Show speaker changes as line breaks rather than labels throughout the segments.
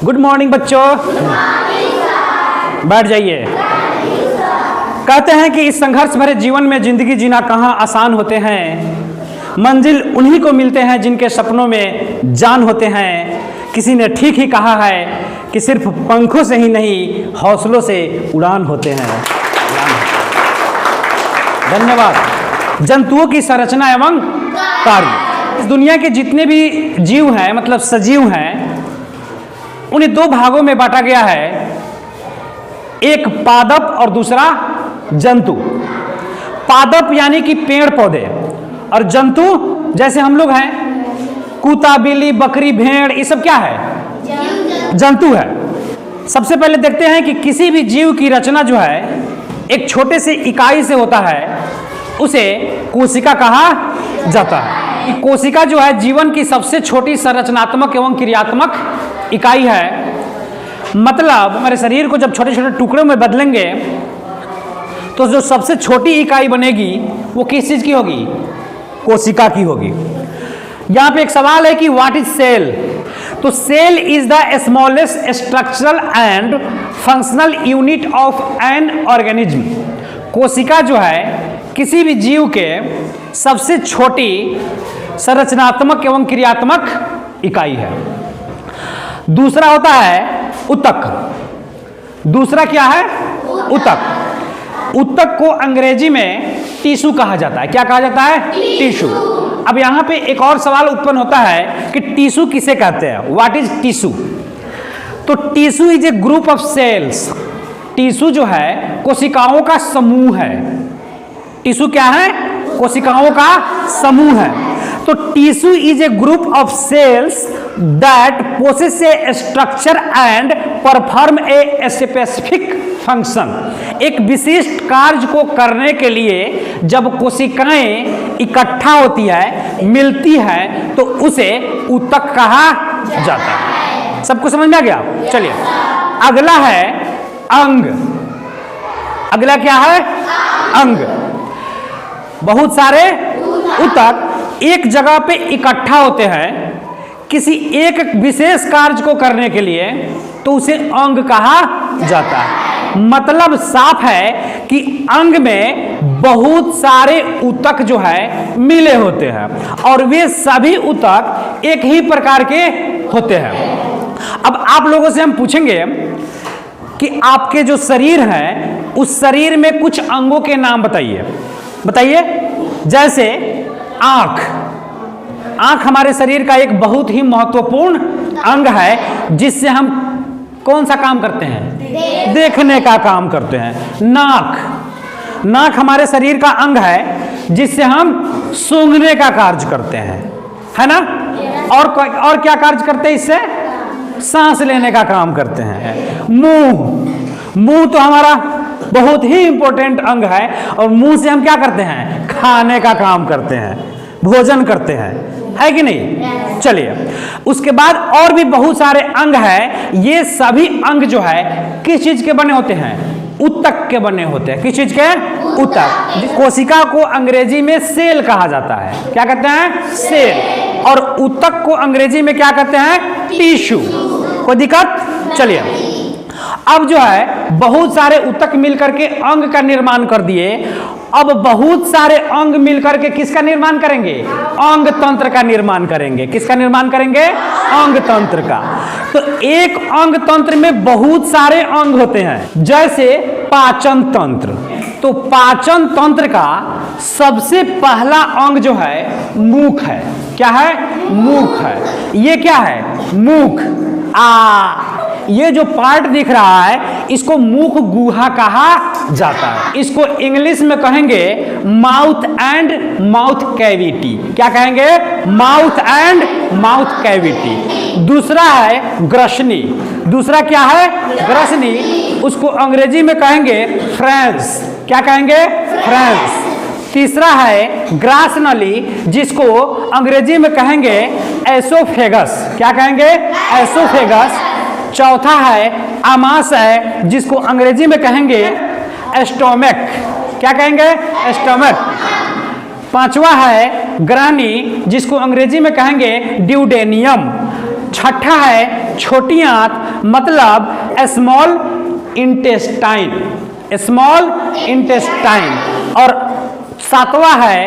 Good morning बच्चों। बैठ जाइए। कहते हैं कि इस संघर्ष भरे जीवन में जिंदगी जीना कहाँ आसान होते हैं, मंजिल उन्हीं को मिलते हैं जिनके सपनों में जान होते हैं। किसी ने ठीक ही कहा है कि सिर्फ पंखों से ही नहीं हौसलों से उड़ान होते हैं। धन्यवाद। जंतुओं की संरचना एवं कार्य। इस दुनिया के जितने भी जीव हैं, मतलब सजीव हैं, उन्हें दो भागों में बांटा गया है, एक पादप और दूसरा जंतु। पादप यानी कि पेड़ पौधे, और जंतु जैसे हम लोग हैं, कुत्ता, बिल्ली, बकरी, भेड़, ये सब क्या है? जंतु है। सबसे पहले देखते हैं कि किसी भी जीव की रचना जो है एक छोटे से इकाई से होता है, उसे कोशिका कहा जाता है। कोशिका जो है जीवन की सबसे छोटी संरचनात्मक एवं क्रियात्मक इकाई है। मतलब हमारे शरीर को जब छोटे छोटे टुकड़ों में बदलेंगे तो जो सबसे छोटी इकाई बनेगी वो किस चीज की होगी? कोशिका की होगी। यहां पे एक सवाल है कि व्हाट इज सेल? तो cell is the smallest structural and functional unit of an organism. कोशिका जो है किसी भी जीव के सबसे छोटी संरचनात्मक एवं क्रियात्मक इकाई है। दूसरा होता है ऊतक। दूसरा क्या है? ऊतक। ऊतक को अंग्रेजी में टिश्यू कहा जाता है। क्या कहा जाता है? टिश्यू। अब यहां पे एक और सवाल उत्पन्न होता है कि टिश्यू किसे कहते हैं? What is tissue? तो tissue is a group of cells. Tissue जो है कोशिकाओं का समूह है। टिश्यू क्या है? कोशिकाओं का समूह है। तो tissue is a group of cells that possess a structure and perform a specific function. एक विशिष्ट कार्य को करने के लिए जब कोशिकाएं इकट्ठा होती है, मिलती है, तो उसे ऊतक कहा जाता है। सबको समझ में आ गया? चलिए, अगला है अंग। अगला क्या है? अंग। बहुत सारे ऊतक एक जगह पे इकट्ठा होते हैं किसी एक विशेष कार्य को करने के लिए, तो उसे अंग कहा जाता है। मतलब साफ है कि अंग में बहुत सारे ऊतक जो है मिले होते हैं, और वे सभी ऊतक एक ही प्रकार के होते हैं। अब आप लोगों से हम पूछेंगे कि आपके जो शरीर है उस शरीर में कुछ अंगों के नाम बताइए। बताइए। जैसे आंख। आंख हमारे शरीर का एक बहुत ही महत्वपूर्ण अंग है, जिससे हम कौन सा काम करते हैं? देखने का काम करते हैं। नाक। नाक हमारे शरीर का अंग है जिससे हम सूंघने का कार्य करते हैं, है ना? और क्या कार्य करते हैं इससे? सांस लेने का काम करते हैं। मुंह। मुंह तो हमारा बहुत ही इंपॉर्टेंट अंग है, और मुंह से हम क्या करते हैं? खाने का काम करते हैं, भोजन करते हैं, है कि नहीं? चलिए, उसके बाद और भी बहुत सारे अंग हैं। ये सभी अंग जो है किस चीज के बने होते हैं? ऊतक के बने होते हैं। किस चीज के? ऊतक। कोशिका को अंग्रेजी में सेल कहा जाता है। क्या कहते हैं? सेल। और ऊतक को अंग्रेजी में क्या कहते हैं? टिश्यू। कोई दिक्कत? चलिए, अब जो है बहुत सारे ऊतक मिलकर के अंग का निर्माण कर दिए। अब बहुत सारे अंग मिलकर के किसका निर्माण करेंगे? अंग तंत्र का निर्माण करेंगे। किसका निर्माण करेंगे? अंग तंत्र का। तो एक अंग तंत्र में बहुत सारे अंग होते हैं, जैसे पाचन तंत्र। तो पाचन तंत्र का सबसे पहला अंग जो है मुख है। क्या है? मुख है। ये क्या है? मुख। ये जो पार्ट दिख रहा है इसको मुख गुहा कहा जाता है। इसको इंग्लिश में कहेंगे माउथ एंड माउथ कैविटी। क्या कहेंगे? Mouth and mouth cavity. दूसरा है ग्रसनी। दूसरा क्या है? ग्रसनी। उसको अंग्रेजी में कहेंगे फ्रेंस। क्या कहेंगे? फ्रेंस। तीसरा है ग्रास नली, जिसको अंग्रेजी में कहेंगे एसोफेगस। क्या कहेंगे? एसोफेगस। चौथा है आमाशय, जिसको अंग्रेजी में कहेंगे एस्टोमक। क्या कहेंगे? एस्टोमक। पांचवा है ग्रानी, जिसको अंग्रेजी में कहेंगे ड्यूडेनियम। छठा है छोटी आंत मतलब स्मॉल इंटेस्टाइन, स्मॉल इंटेस्टाइन। और सातवां है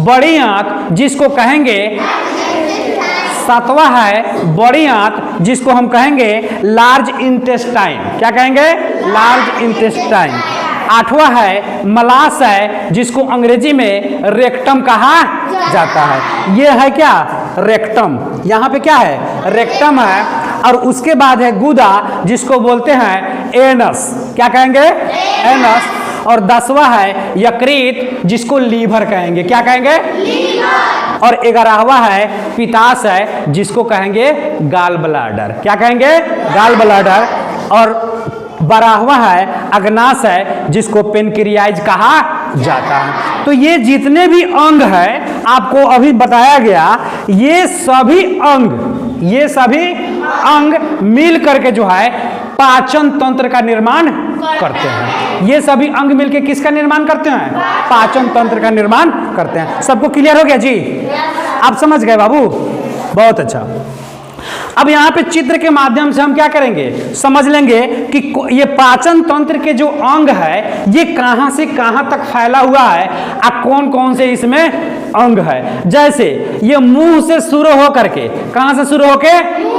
बड़ी आंत जिसको कहेंगे, सातवां है बड़ी आंत जिसको हम कहेंगे लार्ज इंटेस्टाइन। क्या कहेंगे? Large intestine. आठवां है मलाशय जिसको अंग्रेजी में रेक्टम कहा जाता है। ये है क्या? रेक्टम। यहाँ पे क्या है? रेक्टम है। और उसके बाद है गुदा जिसको बोलते हैं एनस। क्या कहेंगे? एनस। और 10वां है यकृत जिसको लीवर कहेंगे। क्या कहेंगे? लीवर। और 11वां है पित्ताशय जिसको कहेंगे गाल ब्लाडर। क्या कहेंगे? गाल ब्लाडर। और 12वां है अग्नाशय जिसको पेनक्रियाज कहा जाता है। तो ये जितने भी अंग हैं आपको अभी बताया गया, ये सभी अंग मिल करके जो है पाचन तंत्र का निर्माण करते हैं। ये सभी अंग मिलके किसका निर्माण करते हैं? पाचन तंत्र का निर्माण करते हैं। सबको क्लियर हो गया जी? आप समझ गए बाबू? बहुत अच्छा। अब यहाँ पे चित्र के माध्यम से हम क्या करेंगे? समझ लेंगे कि ये पाचन तंत्र के जो अंग है ये कहां से कहां तक फैला हुआ है और कौन कौन से इसमें अंग है। जैसे ये मुंह से शुरू हो करके, कहां से शुरू होके?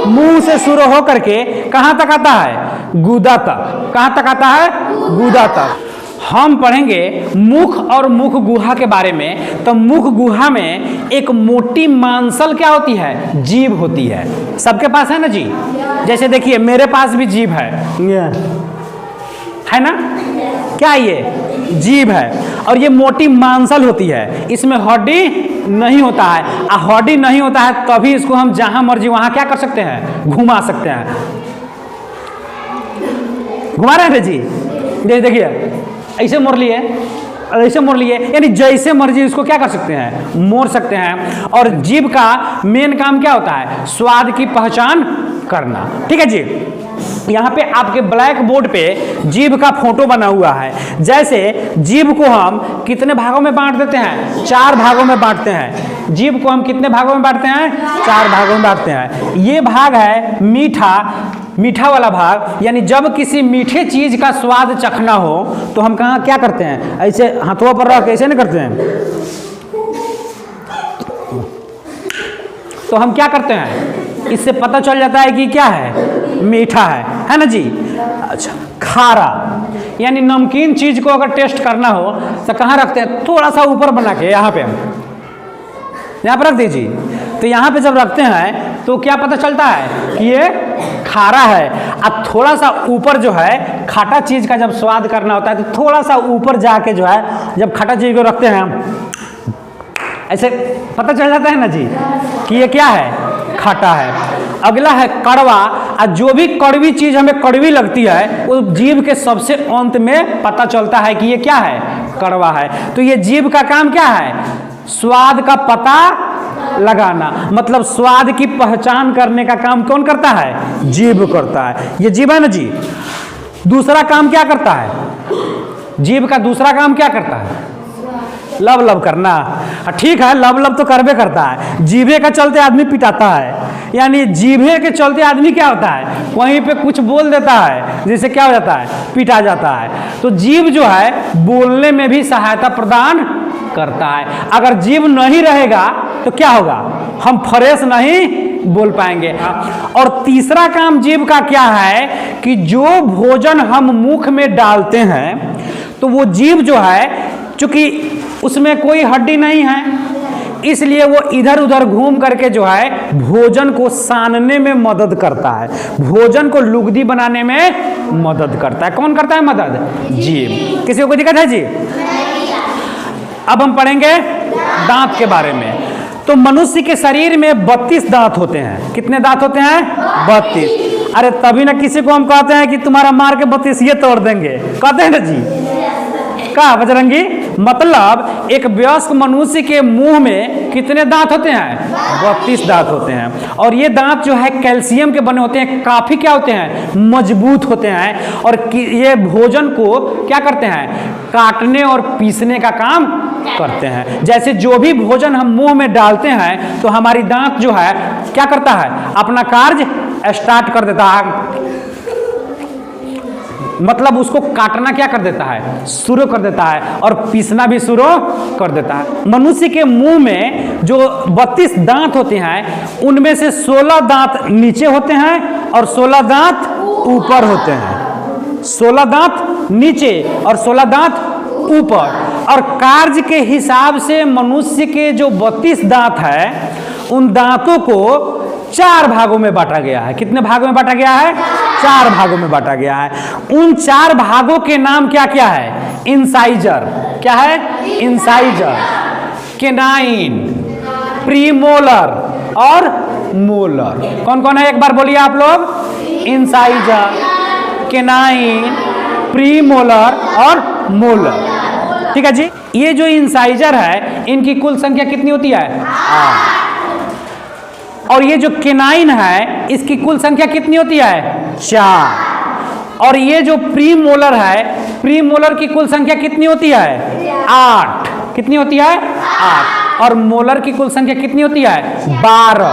मुंह से शुरू हो करके कहां तक आता है? गुदा तक। कहां तक आता है? गुदा तक। हम पढ़ेंगे मुख और मुख गुहा के बारे में। तो मुख गुहा में एक मोटी मांसल क्या होती है? जीभ होती है। सबके पास है ना जी? जैसे देखिए मेरे पास भी जीभ है ना? क्या ये जीभ है? और ये मोटी मांसल होती है, इसमें हड्डी नहीं होता है। हड्डी नहीं होता है तभी इसको हम जहां मर्जी वहां क्या कर सकते हैं? घुमा सकते हैं। घुमा रहे हैं जी? देखिए ऐसे मोड़ लिए, ऐसे मोड़ लिए, यानी जैसे मर्जी इसको क्या कर सकते हैं? मोड़ सकते हैं। और जीभ का मेन काम क्या होता है? स्वाद की पहचान करना। ठीक है जी? यहाँ पे आपके ब्लैक बोर्ड पे जीभ का फोटो बना हुआ है। जैसे जीभ को हम कितने भागों में बांट देते हैं? 4 भागों में बांटते हैं। जीभ को हम कितने भागों में बांटते हैं? 4 भागों में बांटते हैं। ये भाग है मीठा वाला भाग, यानी जब किसी मीठे चीज का स्वाद चखना हो तो हम कहाँ क्या करते हैं? ऐसे हाथों पर रख ऐसे नहीं करते हैं, तो हम क्या करते हैं? इससे पता चल जाता है कि क्या है? मीठा है ना जी? अच्छा। खारा यानी नमकीन चीज को अगर टेस्ट करना हो तो कहाँ रखते हैं? थोड़ा सा ऊपर बना के यहाँ पे रख दीजिए। तो यहाँ पे जब रखते हैं तो क्या पता चलता है कि ये खारा है। अब थोड़ा सा ऊपर जो है खट्टा चीज का जब स्वाद करना होता है तो थोड़ा सा ऊपर जाके जो है जब खट्टा चीज को रखते हैं ऐसे पता चल जाता है ना जी कि ये क्या है? खट्टा है। अगला है कड़वा। और जो भी कड़वी चीज हमें कड़वी लगती है वो जीभ के सबसे अंत में पता चलता है कि ये क्या है? कड़वा है। तो ये जीभ का काम क्या है? स्वाद का पता लगाना, मतलब स्वाद की पहचान करने का काम कौन करता है? जीभ करता है। ये जीभ है ना जी? दूसरा काम क्या करता है? जीभ का दूसरा काम क्या करता है? लब करना। ठीक है, लब तो करबे करता है। जीभे के चलते आदमी पिटाता है, यानी जीभे के चलते आदमी क्या होता है? वहीं पे कुछ बोल देता है जिससे क्या हो जाता है? पिटा जाता है। तो जीभ जो है बोलने में भी सहायता प्रदान करता है। अगर जीभ नहीं रहेगा तो क्या होगा? हम फ्रेश नहीं बोल पाएंगे। और तीसरा काम जीभ का क्या है कि जो भोजन हम मुख में डालते हैं तो वो जीभ जो है, चूंकि उसमें कोई हड्डी नहीं है, इसलिए वो इधर उधर घूम करके जो है भोजन को सानने में मदद करता है, भोजन को लुगदी बनाने में मदद करता है। कौन करता है मदद? जीभ। किसी को कोई दिक्कत है जी? अब हम पढ़ेंगे दांत के बारे में। तो मनुष्य के शरीर में 32 दांत होते हैं। कितने दांत होते हैं? 32। अरे तभी ना किसी को हम कहते हैं कि तुम्हारा मार के 32 ये तोड़ देंगे, कहते हैं ना जी? का बजरंगी मतलब एक वयस्क मनुष्य के मुंह में कितने दांत होते हैं? 32 दांत होते हैं। और ये दांत जो है कैल्शियम के बने होते हैं, काफी क्या होते हैं? मजबूत होते हैं। और ये भोजन को क्या करते हैं? काटने और पीसने का काम करते हैं। जैसे जो भी भोजन हम मुंह में डालते हैं तो हमारी दांत जो है क्या करता है? अपना कार्य स्टार्ट कर देता है, मतलब उसको काटना क्या कर देता है, शुरू कर देता है, और पीसना भी शुरू कर देता है। मनुष्य के मुंह में जो 32 दांत होते हैं उनमें से 16 दांत नीचे होते हैं और 16 दांत ऊपर होते हैं। 16 दांत नीचे और 16 दांत ऊपर। और कार्य के हिसाब से मनुष्य के जो 32 दांत है उन दांतों को 4 भागों में बांटा गया है। कितने भागों में बांटा गया है? 4 भागों में बांटा गया है। उन 4 भागों के नाम क्या क्या है? इंसाइजर। क्या है? इंसाइजर, केनाइन, प्रीमोलर और मोलर। कौन कौन है एक बार बोलिए आप लोग? इंसाइजर, केनाइन, प्रीमोलर और मोलर। ठीक है जी। ये जो इंसाइजर है इनकी कुल संख्या कितनी होती है? 8। और ये जो केनाइन है इसकी कुल संख्या कितनी होती है? 4। और ये जो प्रीमोलर है, प्रीमोलर की कुल संख्या कितनी होती है? 8। कितनी होती है? 8। और मोलर की कुल संख्या कितनी होती है? 12।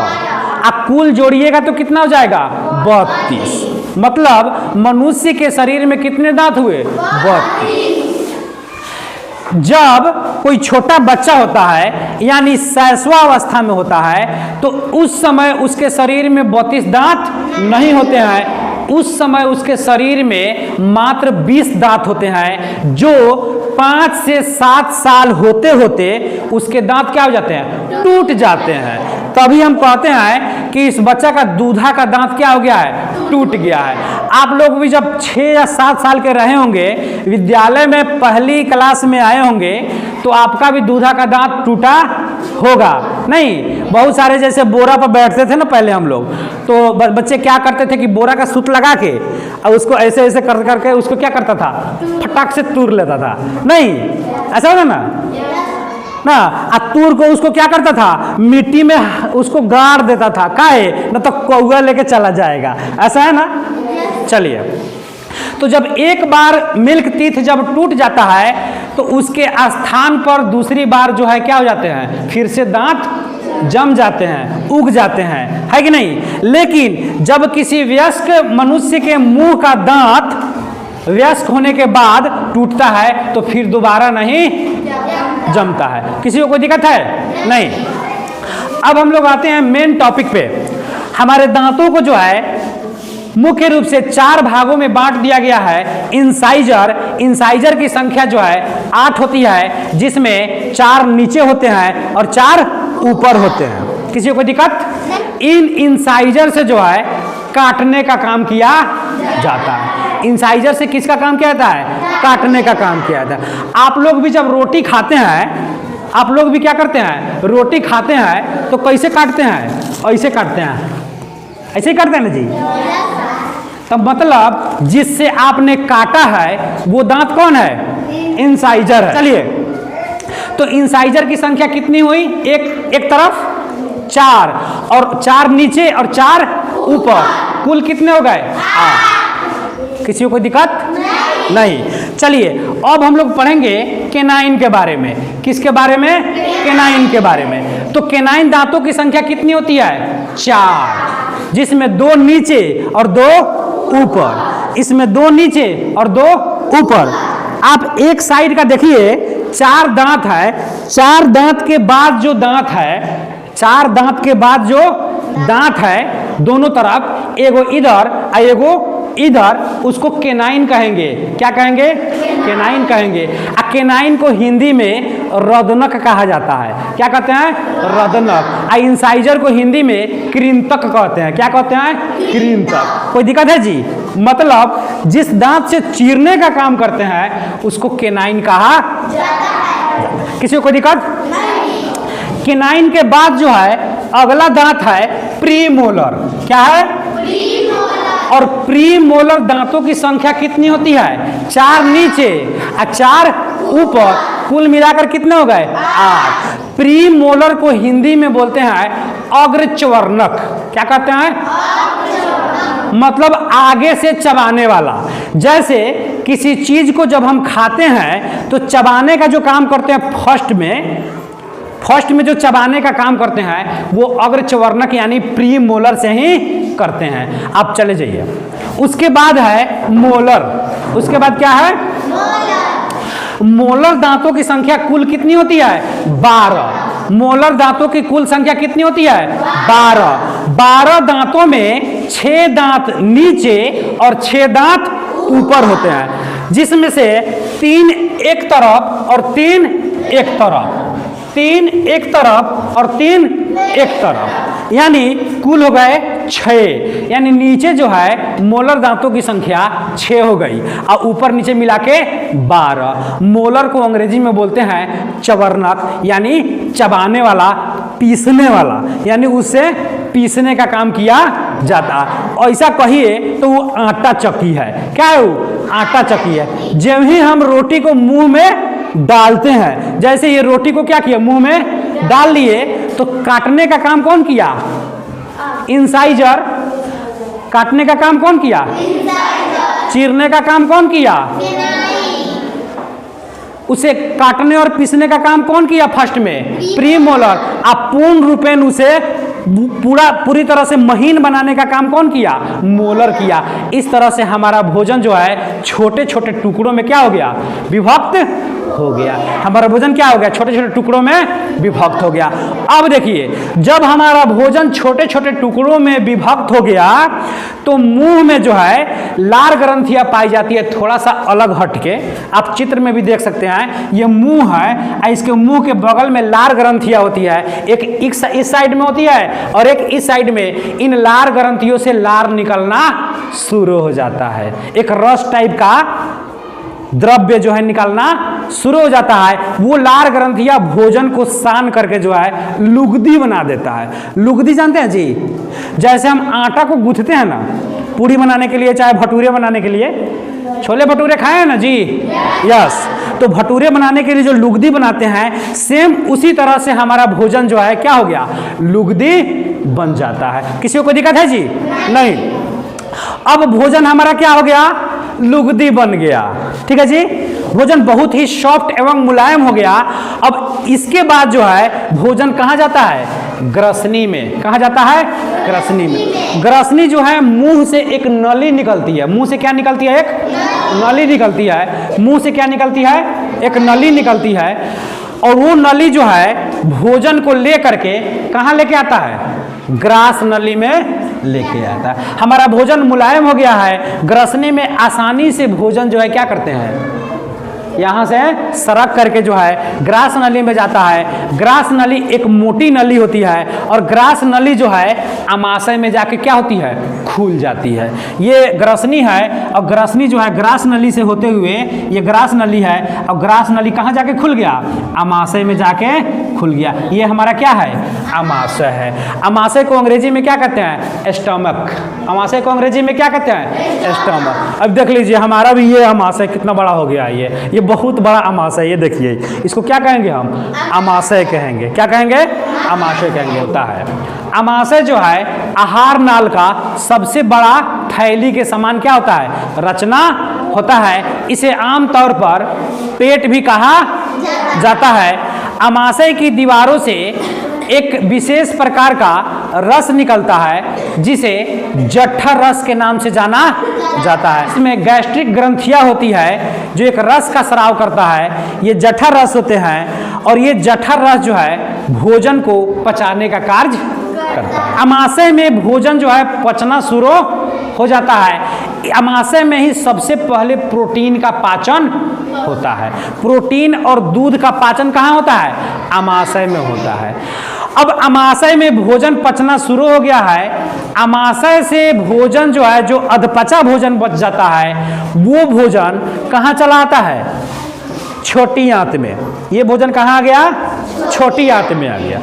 आप कुल जोड़िएगा तो कितना हो जाएगा? 32। मतलब मनुष्य के शरीर में कितने दांत हुए? 32। जब कोई छोटा बच्चा होता है यानी शैशवावस्था में होता है तो उस समय उसके शरीर में 32 दांत नहीं होते हैं। उस समय उसके शरीर में मात्र 20 दांत होते हैं। जो 5 से 7 साल होते होते उसके दांत क्या हो जाते हैं? टूट जाते हैं। तभी हम कहते हैं कि इस बच्चा का दूधा का दांत क्या हो गया है? टूट गया है। आप लोग भी जब 6 या 7 साल के रहे होंगे, विद्यालय में पहली क्लास में आए होंगे, तो आपका भी दूधा का दांत टूटा होगा नहीं? बहुत सारे जैसे बोरा पर बैठते थे ना पहले हम लोग, तो बच्चे क्या करते थे कि बोरा का सूत लगा के और उसको ऐसे ऐसे कर करके उसको क्या करता था? फटाक से तूर लेता था। नहीं ऐसा होता ना? तूर को उसको क्या करता था? मिट्टी में उसको गाड़ देता था। काहे? न तो कौआ लेके चला जाएगा। ऐसा है ना? चलिए, तो जब एक बार मिल्क टीथ जब टूट जाता है तो उसके स्थान पर दूसरी बार जो है क्या हो जाते हैं? फिर से दांत जम जाते हैं, उग जाते हैं, है कि नहीं? लेकिन जब किसी वयस्क मनुष्य के मुंह का दांत वयस्क होने के बाद टूटता है तो फिर दोबारा नहीं जमता है। किसी को कोई दिक्कत है? नहीं। अब हम लोग आते हैं मेन टॉपिक पे। हमारे दांतों को जो है मुख्य रूप से 4 भागों में बांट दिया गया है। इंसाइजर, इंसाइजर की संख्या जो है 8 होती है, जिसमें 4 नीचे होते हैं और 4 ऊपर होते हैं। किसी को कोई दिक्कत? इन इंसाइजर से जो है काटने का काम किया जाता है। इंसाइजर से किसका काम किया जाता है? काटने का काम किया जाता है। आप लोग भी जब रोटी खाते हैं, आप लोग भी क्या करते हैं? रोटी खाते हैं तो कैसे काटते हैं? ऐसे काटते हैं, ऐसे ही करते हैं ना जी? तब मतलब जिससे आपने काटा है वो दांत कौन है? इंसाइजर है। चलिए, तो इंसाइजर की संख्या कितनी हुई? एक तरफ 4 और 4 नीचे और 4 ऊपर, कुल कितने हो गए? 8। किसी को कोई दिक्कत? नहीं। चलिए, अब हम लोग पढ़ेंगे केनाइन के बारे में। किसके बारे में? केनाइन के बारे में। तो केनाइन दांतों की संख्या कितनी होती है? 4, जिसमें 2 नीचे और 2 ऊपर। इसमें 2 नीचे और 2 ऊपर। आप एक साइड का देखिए, 4 दांत है। 4 दांत के बाद जो दांत है, 4 दांत के बाद जो दांत है दोनों तरफ, एगो इधर और एगो इधर, उसको केनाइन कहेंगे। क्या कहेंगे? केनाइन कहेंगे। केनाइन को हिंदी में रदनक कहा जाता है। क्या कहते हैं? रदनक। इंसाइजर को हिंदी में कृंतक कहते हैं। क्या कहते हैं? कृंतक। कोई दिक्कत है जी? मतलब जिस दांत से चीरने का काम करते हैं उसको केनाइन कहा जाता है। किसी को कोई दिक्कत? केनाइन के बाद जो है अगला दांत है प्रीमोलर। क्या है? और प्रीमोलर दांतों की संख्या कितनी होती है? 4 नीचे और 4 ऊपर, कुल मिलाकर कितने हो गए? 8। प्रीमोलर को हिंदी में बोलते हैं अग्रच्वर्णक। क्या कहते हैं? मतलब आगे से चबाने वाला। जैसे किसी चीज को जब हम खाते हैं तो चबाने का जो काम करते हैं फर्स्ट में, फर्स्ट में जो चबाने का काम करते हैं वो अग्रचवर्णक यानी प्री मोलर से ही करते हैं। आप चले जाइए। उसके बाद है मोलर। उसके बाद क्या है? मोलर दांतों की संख्या कुल कितनी होती है? 12। मोलर दांतों की कुल संख्या कितनी होती है? 12। 12 दांतों में 6 दांत नीचे और 6 दांत ऊपर होते हैं, जिसमें से 3 एक तरफ और 3 एक तरफ, 3 एक तरफ और 3 एक तरफ, यानी कुल हो गए 6। यानी नीचे जो है मोलर दांतों की संख्या 6 हो गई और ऊपर नीचे मिला के 12। मोलर को अंग्रेजी में बोलते हैं चवर्णक, यानी चबाने वाला, पीसने वाला, यानी उससे पीसने का काम किया जाता है। ऐसा कहिए तो वो आटा चक्की है। क्या है वो? आटा चक्की है। जब ही हम रोटी को मुंह में डालते हैं, जैसे ये रोटी को क्या किया, मुंह में डाल लिए, तो काटने का काम कौन किया? इंसाइजर। काटने का काम कौन किया? चीरने का काम कौन किया? उसे काटने और पीसने का काम कौन किया? फर्स्ट में प्रीमोलर। आप पूर्ण रूपेण उसे पूरी तरह से महीन बनाने का काम कौन किया? मोलर किया। इस तरह से हमारा भोजन जो है छोटे छोटे टुकड़ों में क्या हो गया? विभक्त हो गया। हमारा भोजन क्या हो गया? छोटे छोटे टुकड़ों में विभक्त हो गया। अब देखिए, जब हमारा भोजन छोटे छोटे टुकड़ों में विभक्त हो गया तो मुंह में जो है लार ग्रंथियां पाई जाती है, थोड़ा सा अलग हटके। आप चित्र में भी देख सकते हैं, ये मुंह है, इसके मुंह के बगल में लार ग्रंथियां होती है। एक इस साइड में होती है और एक इस साइड में। इन लार ग्रंथियों से लार निकलना शुरू हो जाता है। एक रस टाइप का द्रव्य जो है निकालना शुरू हो जाता है। वो लार ग्रंथियां भोजन को सान करके जो है लुगदी बना देता है। लुगदी जानते हैं जी? जैसे हम आटा को गूंथते हैं ना पूड़ी बनाने के लिए, चाहे भटूरे बनाने के लिए। छोले भटूरे खाए हैं ना जी? यस। तो भटूरे बनाने के लिए जो लुगदी बनाते हैं, सेम उसी तरह से हमारा भोजन जो है क्या हो गया? लुगदी बन जाता है। किसी को कोई दिक्कत है जी? नहीं। अब भोजन हमारा क्या हो गया? लुगदी बन गया। ठीक है जी? भोजन बहुत ही सॉफ्ट एवं मुलायम हो गया। अब इसके बाद जो है भोजन कहाँ जाता है? ग्रसनी में। कहाँ जाता है? ग्रसनी में। ग्रसनी जो है मुंह से एक नली निकलती है। मुंह से क्या निकलती है? एक नली निकलती है। मुंह से क्या निकलती है? एक नली निकलती है। और वो नली जो है भोजन को ले करके कहाँ लेके आता है? ग्रास नली में लेके आता है। हमारा भोजन मुलायम हो गया है। ग्रसनी में आसानी से भोजन जो है क्या करते हैं? यहाँ से सरक करके जो है ग्रास नली में जाता है। ग्रास नली एक मोटी नली होती है और ग्रास नली जो है अमाशय में जाके क्या होती है? खुल जाती है। ये ग्रसनी है और ग्रसनी जो है ग्रास नली से होते हुए ये ग्रास नली है और ग्रास नली कहाँ जाके खुल गया? अमाशय में जाके खुल गया। ये हमारा क्या है? अमाशय है। अमाशय को अंग्रेजी में क्या कहते हैं? स्टमक। अमाशय को अंग्रेजी में क्या कहते हैं? स्टमक। अब देख लीजिए हमारा भी ये अमाशय कितना बड़ा हो गया। ये बहुत बड़ा अमाशय। ये देखिए, इसको क्या कहेंगे हम? अमाशय कहेंगे। क्या कहेंगे? अमाशय कहेंगे। होता है अमाशय जो है आहार नाल का सबसे बड़ा थैली के समान क्या होता है? रचना होता है। इसे आमतौर पर पेट भी कहा जाता है। अमाशय की दीवारों से एक विशेष प्रकार का रस निकलता है जिसे जठर रस के नाम से जाना जाता है। इसमें गैस्ट्रिक ग्रंथियां होती है जो एक रस का स्राव करता है। ये जठर रस होते हैं और ये जठर रस जो है भोजन को पचाने का कार्य करता है। अमाशय में भोजन जो है पचना शुरू हो जाता है। अमाशय में ही सबसे पहले प्रोटीन का पाचन होता है। प्रोटीन और दूध का पाचन कहाँ होता है? अमाशय में होता है। अब अमाशय में भोजन पचना शुरू हो गया है। अमाशय से भोजन जो है, जो अधपचा भोजन बच जाता है, वो भोजन कहाँ चला आता है? छोटी आंत में। ये भोजन कहाँ आ गया? छोटी आंत में आ गया।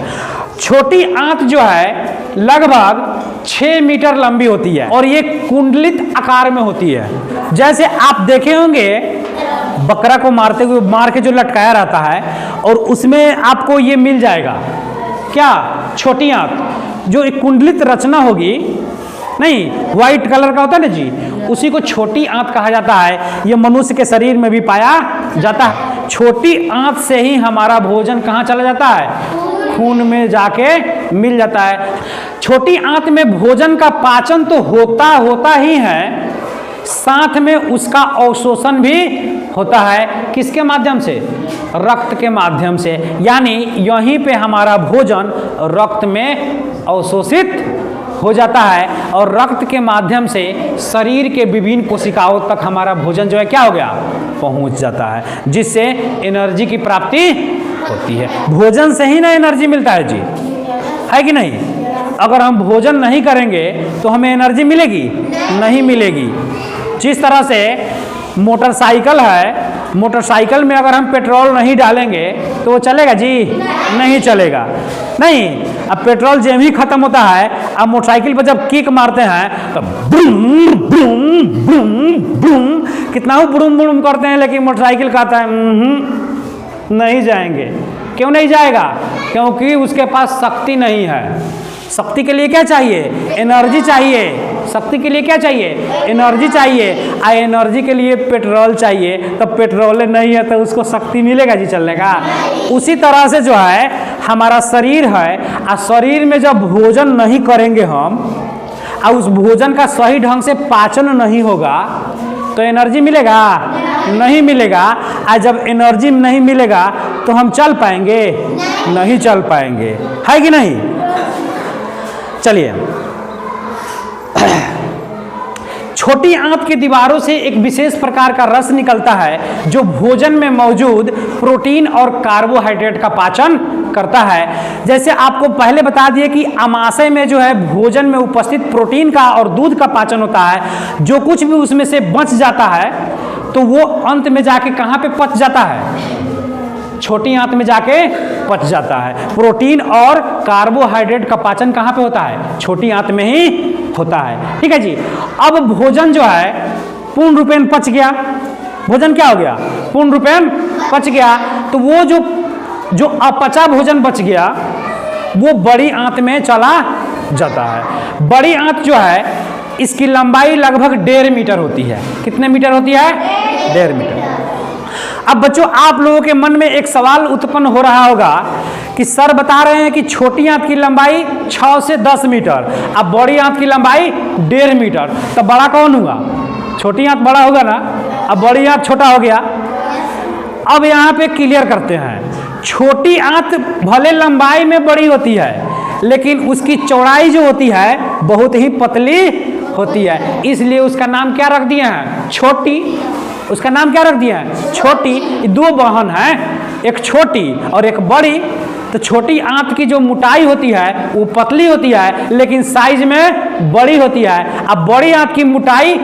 छोटी आंत जो है लगभग 6 मीटर लंबी होती है और ये कुंडलित आकार में होती है। जैसे आप देखे होंगे बकरा को मारते हुए मार के जो लटकाया रहता है और उसमें आपको ये मिल जाएगा क्या? छोटी आंत। जो एक कुंडलित रचना होगी, नहीं व्हाइट कलर का होता है ना जी, उसी को छोटी आंत कहा जाता है। ये मनुष्य के शरीर में भी पाया जाता है। छोटी आंत से ही हमारा भोजन कहाँ चला जाता है? खून में जाके मिल जाता है। छोटी आंत में भोजन का पाचन तो होता ही है, साथ में उसका अवशोषण भी होता है। किसके माध्यम से? रक्त के माध्यम से। यानी यहीं पे हमारा भोजन रक्त में अवशोषित हो जाता है और रक्त के माध्यम से शरीर के विभिन्न कोशिकाओं तक हमारा भोजन जो है क्या हो गया, पहुंच जाता है, जिससे एनर्जी की प्राप्ति होती है। भोजन से ही ना एनर्जी मिलता है जी, है कि नहीं? अगर हम भोजन नहीं करेंगे तो हमें एनर्जी मिलेगी? नहीं मिलेगी। जिस तरह से मोटरसाइकिल है, मोटरसाइकिल में अगर हम पेट्रोल नहीं डालेंगे तो वो चलेगा जी? नहीं चलेगा। नहीं, अब पेट्रोल जब ही खत्म होता है, अब मोटरसाइकिल पर जब किक मारते हैं तो ब्रूम ब्रूम ब्रूम ब्रूम, कितना वो ब्रूम ब्रूम करते हैं, लेकिन मोटरसाइकिल कहता है नहीं जाएंगे। क्यों नहीं जाएगा? क्योंकि उसके पास शक्ति नहीं है। शक्ति के लिए क्या चाहिए? एनर्जी चाहिए। शक्ति के लिए क्या चाहिए? एनर्जी चाहिए। आ एनर्जी के लिए पेट्रोल चाहिए, तो पेट्रोल नहीं है तो उसको शक्ति मिलेगा जी चलने का? उसी तरह से जो है हमारा शरीर है, आ शरीर में जब भोजन नहीं करेंगे हम, और उस भोजन का सही ढंग से पाचन नहीं होगा तो एनर्जी मिलेगा? नहीं मिलेगा। आज जब एनर्जी नहीं मिलेगा तो हम चल पाएंगे? नहीं चल पाएंगे, है कि नहीं? चलिए, छोटी आंत की दीवारों से एक विशेष प्रकार का रस निकलता है जो भोजन में मौजूद प्रोटीन और कार्बोहाइड्रेट का पाचन करता है। जैसे आपको पहले बता दिए कि आमाशय में जो है भोजन में उपस्थित प्रोटीन का और दूध का पाचन होता है। जो कुछ भी उसमें से बच जाता है तो वो अंत में जाके कहाँ पे पच जाता है? छोटी आंत में जाके पच जाता है। प्रोटीन और कार्बोहाइड्रेट का पाचन कहाँ पे होता है? छोटी आंत में ही होता है। ठीक है जी। अब भोजन जो है पूर्ण रूपेण पच गया। भोजन क्या हो गया? पूर्ण रूपेण पच गया। तो वो जो अपचा भोजन बच गया वो बड़ी आंत में चला जाता है। बड़ी आंत जो है इसकी लंबाई लगभग 1.5 मीटर होती है। कितने मीटर होती है? 1.5 मीटर। अब बच्चों, आप लोगों के मन में एक सवाल उत्पन्न हो रहा होगा कि सर बता रहे हैं कि छोटी आंत की लंबाई 6 से 10 मीटर, अब बड़ी आंत की लंबाई 1.5 मीटर, तो बड़ा कौन हुआ? छोटी आंत बड़ा होगा ना, अब बड़ी आंत छोटा हो गया। अब यहाँ पे क्लियर करते हैं, छोटी आंत भले लंबाई में बड़ी होती है लेकिन उसकी चौड़ाई जो होती है बहुत ही पतली होती है, इसलिए उसका नाम क्या रख दिए हैं? छोटी। उसका नाम क्या रख दिया है? छोटी। दो बहन हैं, एक छोटी और एक बड़ी। तो छोटी आंत की जो मोटाई होती है वो पतली होती है लेकिन साइज में बड़ी होती है। अब बड़ी आंत की मोटाई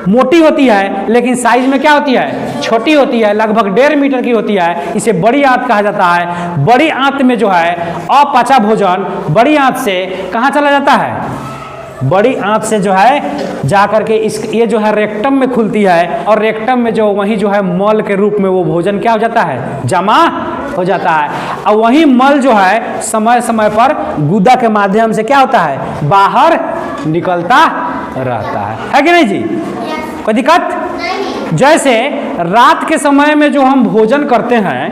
मोटी होती है लेकिन साइज में क्या होती है? छोटी होती है, लगभग 1.5 मीटर की होती है। इसे बड़ी आंत कहा जाता है। बड़ी आंत में जो है अपचा भोजन बड़ी आंत से कहाँ चला जाता है? बड़ी आंत से जो है जाकर के ये जो है रेक्टम में खुलती है और रेक्टम में जो वही जो है मल के रूप में वो भोजन क्या हो जाता है? जमा हो जाता है। और वही मल जो है समय समय पर गुदा के माध्यम से क्या होता है? बाहर निकलता रहता है कि नहीं जी? कोई दिक्कत? जैसे रात के समय में जो हम भोजन करते हैं,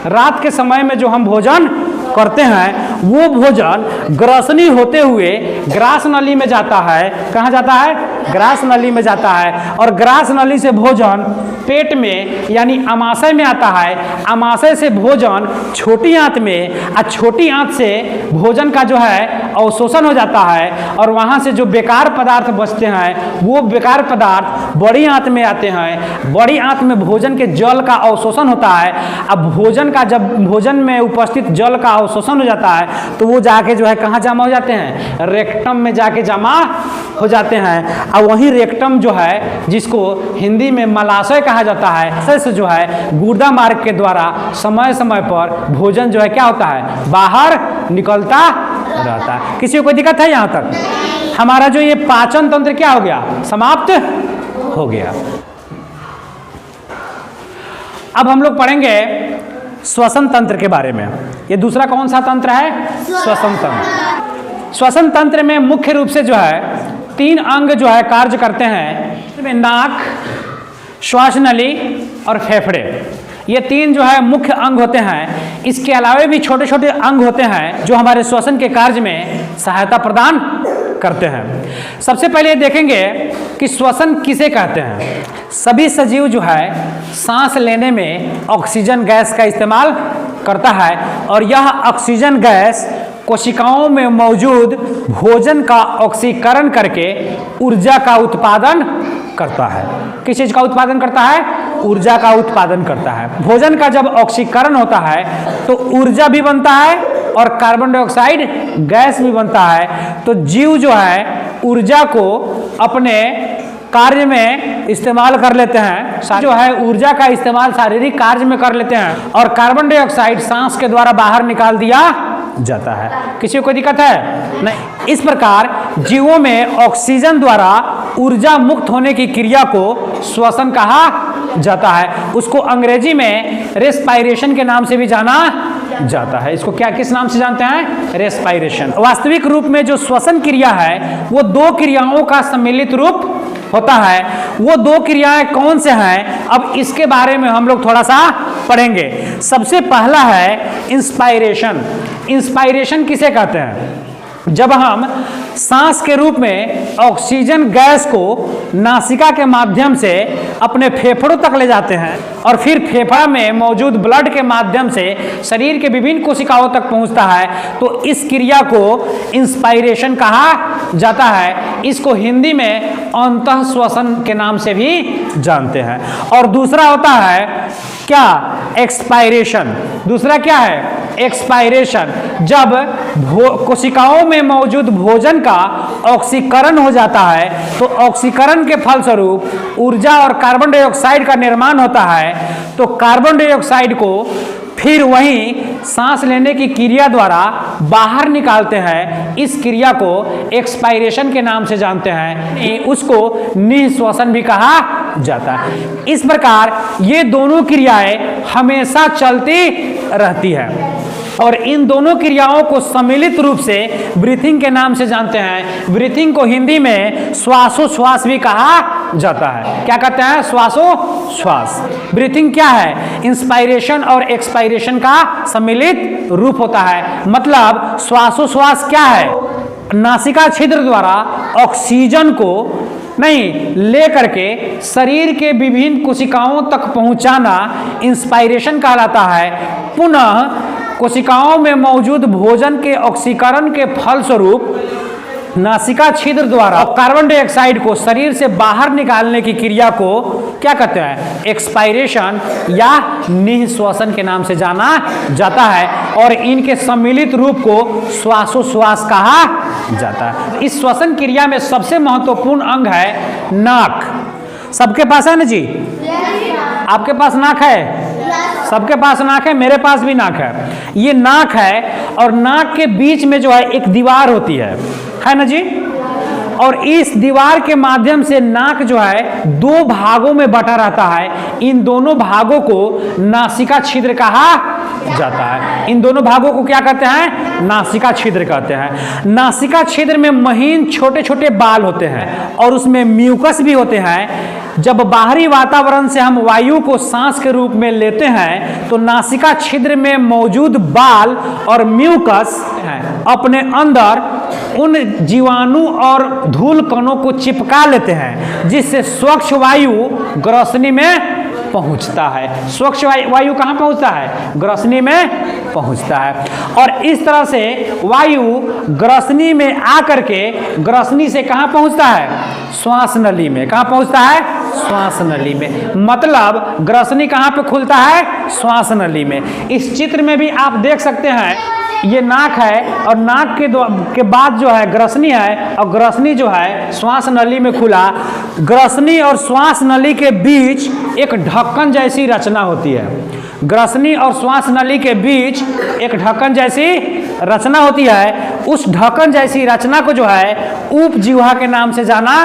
रात के समय में जो हम भोजन करते हैं वो भोजन ग्रसनी होते हुए ग्रास नली में जाता है। कहाँ जाता है? ग्रास नली में जाता है। और ग्रास नली से भोजन पेट में यानी आमाशय में आता है। आमाशय से भोजन छोटी आंत में, और छोटी आंत से भोजन का जो है अवशोषण हो जाता है और वहाँ से जो बेकार पदार्थ बचते हैं वो बेकार पदार्थ बड़ी आंत में आते हैं। बड़ी आंत में भोजन के जल का अवशोषण होता है। अब भोजन का जब भोजन में उपस्थित जल का अवशोषण हो जाता है तो वो जाके जो है कहाँ जमा हो जाते हैं? रेक्टम में जाके जमा हो जाते हैं। और वही रेक्टम जो है जिसको हिंदी में मलाशय कहा जाता है, से जो है गुर्दा मार्ग के द्वारा समय समय पर भोजन जो है क्या होता है? बाहर निकलता रहता है। किसी को कोई दिक्कत है? यहाँ तक हमारा जो ये पाचन तंत्र क्या हो गया? समाप्त हो गया। अब हम लोग पढ़ेंगे श्वसन तंत्र के बारे में। ये दूसरा कौन सा तंत्र है? श्वसन तंत्र। श्वसन तंत्र में मुख्य रूप से जो है 3 अंग जो है कार्य करते हैं। नाक, श्वास नली और फेफड़े, ये 3 जो है मुख्य अंग होते हैं। इसके अलावा भी छोटे छोटे अंग होते हैं जो हमारे श्वसन के कार्य में सहायता प्रदान करते हैं। सबसे पहले देखेंगे कि श्वसन किसे कहते हैं। सभी सजीव जो है सांस लेने में ऑक्सीजन गैस का इस्तेमाल करता है और यह ऑक्सीजन गैस कोशिकाओं में मौजूद भोजन का ऑक्सीकरण करके ऊर्जा का उत्पादन करता है। किस चीज का उत्पादन करता है? ऊर्जा का उत्पादन करता है। भोजन का जब ऑक्सीकरण होता है तो ऊर्जा भी बनता है और कार्बन डाइऑक्साइड गैस भी बनता है। तो जीव जो है ऊर्जा को अपने कार्य में इस्तेमाल कर लेते हैं, जो है ऊर्जा का इस्तेमाल शारीरिक कार्य में कर लेते हैं और कार्बन डाइऑक्साइड सांस के द्वारा बाहर निकाल दिया जाता है। किसी को कोई दिक्कत है? नहीं। इस प्रकार जीवों में ऑक्सीजन द्वारा ऊर्जा मुक्त होने की क्रिया को श्वसन कहा जाता है। उसको अंग्रेजी में रेस्पायरेशन के नाम से भी जाना जाता है। इसको क्या किस नाम से जानते हैं? रेस्पायरेशन। वास्तविक रूप में जो श्वसन क्रिया है वो दो क्रियाओं का सम्मिलित रूप होता है। वो दो क्रियाएं कौन से हैं, अब इसके बारे में हम लोग थोड़ा सा पढ़ेंगे। सबसे पहला है इंस्पायरेशन। इंस्पायरेशन किसे कहते हैं? जब हम सांस के रूप में ऑक्सीजन गैस को नासिका के माध्यम से अपने फेफड़ों तक ले जाते हैं और फिर फेफड़ा में मौजूद ब्लड के माध्यम से शरीर के विभिन्न कोशिकाओं तक पहुंचता है, तो इस क्रिया को इंस्पायरेशन कहा जाता है। इसको हिंदी में अंतः श्वसन के नाम से भी जानते हैं। और दूसरा होता है क्या? एक्सपायरेशन। दूसरा क्या है? एक्सपायरेशन। जब कोशिकाओं में मौजूद भोजन का ऑक्सीकरण हो जाता है तो ऑक्सीकरण के फलस्वरूप ऊर्जा और कार्बन डाइऑक्साइड का निर्माण होता है। तो कार्बन डाइऑक्साइड को फिर वहीं सांस लेने की क्रिया द्वारा बाहर निकालते हैं। इस क्रिया को एक्सपायरेशन के नाम से जानते हैं। उसको निःश्वसन भी कहा जाता है। इस प्रकार ये दोनों क्रियाएं हमेशा चलती रहती है और इन दोनों क्रियाओं को सम्मिलित रूप से ब्रीथिंग के नाम से जानते हैं। ब्रीथिंग को हिंदी में श्वासोश्वास भी कहा जाता है। क्या कहते हैं? श्वासोश्वास। ब्रीथिंग क्या है? इंस्पायरेशन और एक्सपायरेशन का सम्मिलित रूप होता है। मतलब श्वासोश्वास क्या है? नासिका छिद्र द्वारा ऑक्सीजन को नहीं ले करके शरीर के विभिन्न कोशिकाओं तक पहुंचाना इंस्पायरेशन कहलाता है। पुनः कोशिकाओं में मौजूद भोजन के ऑक्सीकरण के फलस्वरूप नासिका छिद्र द्वारा कार्बन डाइऑक्साइड को शरीर से बाहर निकालने की क्रिया को क्या कहते हैं? एक्सपायरेशन या निःश्वसन के नाम से जाना जाता है और इनके सम्मिलित रूप को श्वासोश्वास कहा जाता है। इस श्वसन क्रिया में सबसे महत्वपूर्ण अंग है नाक। सबके पास है ना जी? आपके पास नाक है? सबके पास नाक है, मेरे पास भी नाक है। ये नाक है और नाक के बीच में जो है एक दीवार होती है ना जी? और इस दीवार के माध्यम से नाक जो है दो भागों में बटा रहता है। इन दोनों भागों को नासिका छिद्र कहा जाता है। इन दोनों भागों को क्या कहते हैं? नासिका छिद्र कहते हैं। नासिका छिद्र में महीन छोटे छोटे बाल होते हैं और उसमें म्यूकस भी होते हैं। जब बाहरी वातावरण से हम वायु को सांस के रूप में लेते हैं तो नासिका छिद्र में मौजूद बाल और म्यूकस अपने अंदर उन जीवाणु और धूल कणों को चिपका लेते हैं, जिससे स्वच्छ वायु ग्रसनी में पहुंचता है। स्वच्छ वायु कहां पहुंचता है? ग्रसनी में पहुंचता है। और इस तरह से वायु ग्रसनी में आकर के ग्रसनी से कहां पहुंचता है? श्वास नली में। कहां पहुंचता है? श्वास नली में। मतलब ग्रसनी कहां पे खुलता है? श्वास नली में। इस चित्र में भी आप देख सकते हैं ये नाक है और नाक के बाद जो है ग्रसनी है और ग्रसनी जो है श्वास नली में खुला। ग्रसनी और श्वास नली के बीच एक ढक्कन जैसी रचना होती है। ग्रसनी और श्वास नली के बीच एक ढक्कन जैसी रचना होती है। उस ढक्कन जैसी रचना को जो है उपजिह्वा के नाम से जाना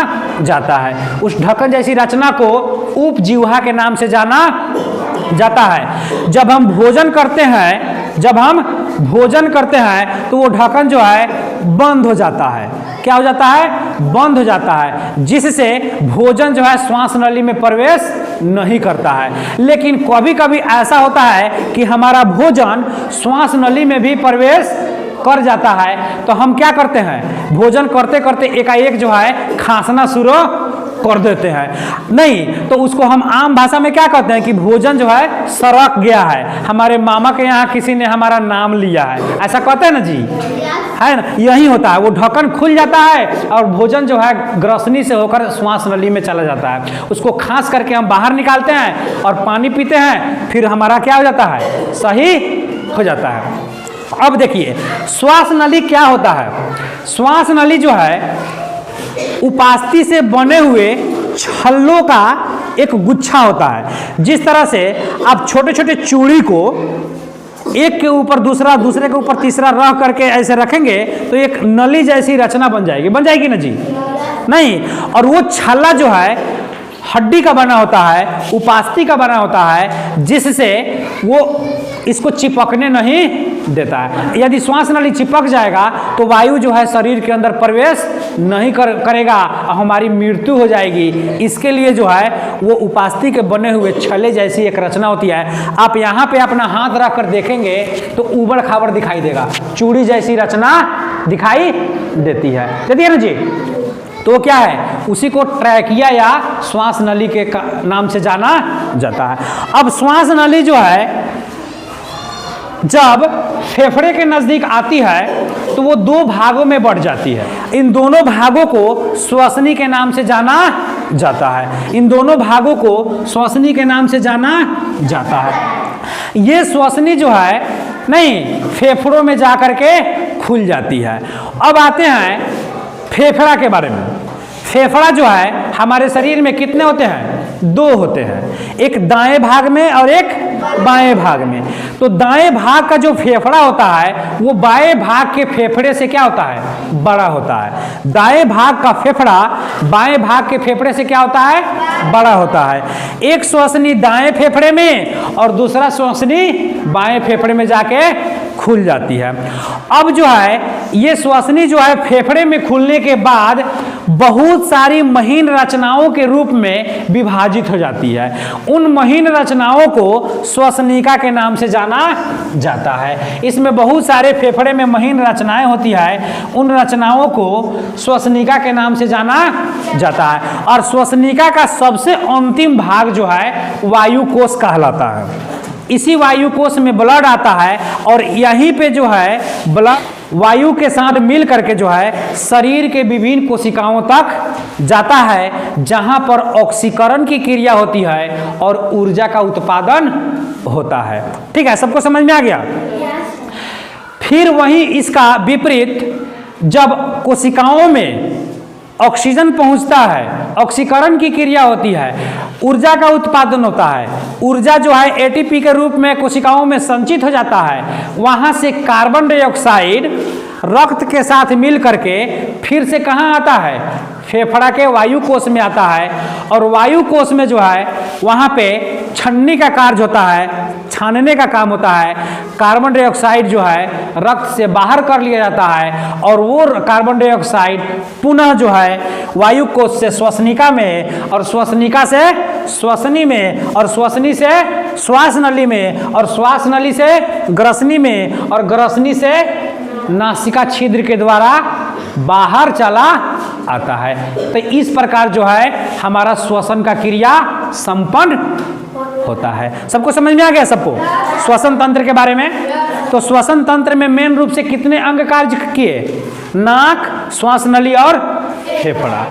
जाता है। उस ढक्कन जैसी रचना को उपजिह्वा के नाम से जाना जाता है। जब हम भोजन करते हैं तो वो ढक्कन जो है बंद हो जाता है। क्या हो जाता है? बंद हो जाता है, जिससे भोजन जो है श्वास नली में प्रवेश नहीं करता है। लेकिन कभी कभी ऐसा होता है कि हमारा भोजन श्वास नली में भी प्रवेश कर जाता है, तो हम क्या करते हैं, भोजन करते करते एकाएक जो है खांसना शुरू कर देते हैं। नहीं तो उसको हम आम भाषा में क्या कहते हैं कि भोजन जो है सरक गया है, हमारे मामा के यहाँ किसी ने हमारा नाम लिया है, ऐसा कहते हैं ना जी, है ना, यही होता है। वो ढक्कन खुल जाता है और भोजन जो है ग्रसनी से होकर श्वास नली में चला जाता है, उसको खांस करके हम बाहर निकालते हैं और पानी पीते हैं, फिर हमारा क्या हो जाता है, सही हो जाता है। अब देखिए श्वास नली क्या होता है। श्वास नली जो है उपास्थि से बने हुए छल्लों का एक गुच्छा होता है। जिस तरह से आप छोटे छोटे चूड़ी को एक के ऊपर दूसरा, दूसरे के ऊपर तीसरा रख करके ऐसे रखेंगे तो एक नली जैसी रचना बन जाएगी ना जी, नहीं। और वो छल्ला जो है हड्डी का बना होता है, उपास्थि का बना होता है, जिससे वो इसको चिपकने नहीं देता है। यदि श्वास नली चिपक जाएगा तो वायु जो है शरीर के अंदर प्रवेश नहीं करेगा और हमारी मृत्यु हो जाएगी। इसके लिए जो है वो उपास्थि के बने हुए छल्ले जैसी एक रचना होती है। आप यहाँ पे अपना हाथ रख कर देखेंगे तो ऊबड़ खाबड़ दिखाई देगा, चूड़ी जैसी रचना दिखाई देती है ना जी। तो क्या है, उसी को ट्रैकिया या श्वास नली के नाम से जाना जाता है। अब श्वास नली जो है जब फेफड़े के नजदीक आती है तो वो दो भागों में बढ़ जाती है। इन दोनों भागों को श्वसनी के नाम से जाना जाता है। इन दोनों भागों को श्वसनी के नाम से जाना जाता है। ये श्वसनी जो है नहीं फेफड़ों में जा करके खुल जाती है। अब आते हैं फेफड़ा के बारे में। फेफड़ा जो है हमारे शरीर में कितने होते हैं, दो होते हैं, एक दाएं भाग में और एक बाएं भाग में। तो दाएं भाग का जो फेफड़ा होता है वो बाएं भाग के फेफड़े से क्या होता है, बड़ा होता है। दाएं भाग का फेफड़ा बाएं भाग के फेफड़े से क्या होता है, बड़ा होता है। एक श्वसनी दाएं फेफड़े में और दूसरा श्वसनी बाएं फेफड़े में जाके खुल जाती है। अब जो है ये श्वसनी जो है फेफड़े में खुलने के बाद बहुत सारी महीन रचनाओं के रूप में विभाजित हो जाती है। उन महीन रचनाओं को श्वसनिका के नाम से जाना जाता है। इसमें बहुत सारे फेफड़े में महीन रचनाएं होती है, उन रचनाओं को श्वसनिका के नाम से जाना जाता है। और श्वसनिका का सबसे अंतिम भाग जो है वायु कोश कहलाता है। इसी वायु कोश में ब्लड आता है और यहीं पे जो है ब्लड वायु के साथ मिल करके जो है शरीर के विभिन्न कोशिकाओं तक जाता है, जहां पर ऑक्सीकरण की क्रिया होती है और ऊर्जा का उत्पादन होता है। ठीक है, सबको समझ में आ गया। फिर वहीं इसका विपरीत, जब कोशिकाओं में ऑक्सीजन पहुंचता है, ऑक्सीकरण की क्रिया होती है, ऊर्जा का उत्पादन होता है, ऊर्जा जो है एटीपी के रूप में कोशिकाओं में संचित हो जाता है। वहां से कार्बन डाइऑक्साइड रक्त के साथ मिल करके फिर से कहाँ आता है, फेफड़ा के वायु कोश में आता है। और वायु कोश में जो है वहाँ पे छन्नी का कार्य होता है, छानने का काम होता है। कार्बन डाइऑक्साइड जो है रक्त से बाहर कर लिया जाता है और वो कार्बन डाइऑक्साइड पुनः जो है वायु कोश से श्वसनिका में और श्वसनिका से श्वसनी में और श्वसनी से श्वास नली में और श्वास नली से ग्रसनी में और ग्रसनी से नासिका छिद्र के द्वारा बाहर चला आता है। तो इस प्रकार जो है हमारा श्वसन का क्रिया संपन्न होता है। सबको समझ में आ गया सबको श्वसन तंत्र के बारे में? तो श्वसन तंत्र में मेन रूप से कितने अंग कार्य किए, नाक, श्वास नली और फेफड़ा।